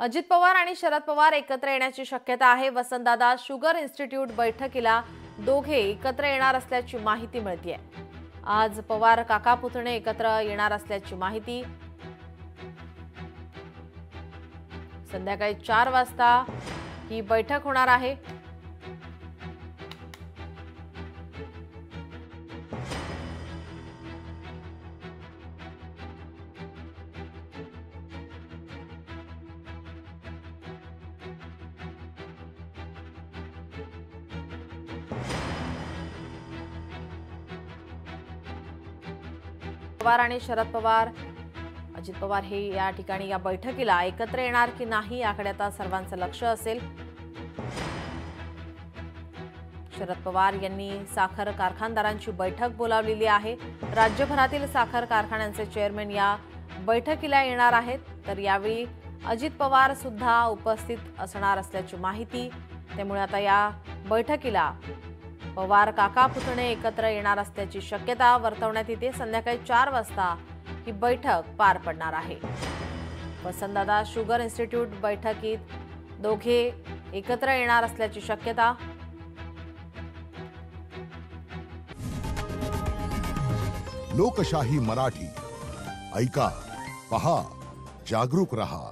अजित पवार आणि शरद पवार एकत्र येण्याची शक्यता आहे। वसंतदादा शुगर इन्स्टिट्यूट बैठकीला दोघे एकत्र येणार असल्याची माहिती मिळतेय। आज पवार काका पुतणे एकत्र येणार असल्याची माहिती। संध्याकाळी 4 वाजता ही बैठक होणार आहे। पवार आणि शरद पवार, अजित पवार हे या ठिकाणी या बैठकीला एकत्र येणार की नाही याकडे आता सर्वांचं लक्ष असेल। शरद पवार यांनी साखर कारखानदारांची बैठक बोलावलेली आहे। राज्यभरातील साखर कारखान्यांचे चेअरमन या बैठकीला येणार आहेत। तर यावेळी अजित पवार सुद्धा उपस्थित असणार असल्याची माहिती। त्यामुळे आता या बैठकीला पवार काका पुतणे एकत्र येणार असल्याची शक्यता वर्तवण्यात येते। संध्याकाळी 4 वाजता ही बैठक पार पडणार आहे। वसंतदादा शुगर इन्स्टिट्यूट बैठकीत दोघे एकत्र येणार असल्याची शक्यता। लोकशाही मराठी ऐका, पहा, जागरूक रहा।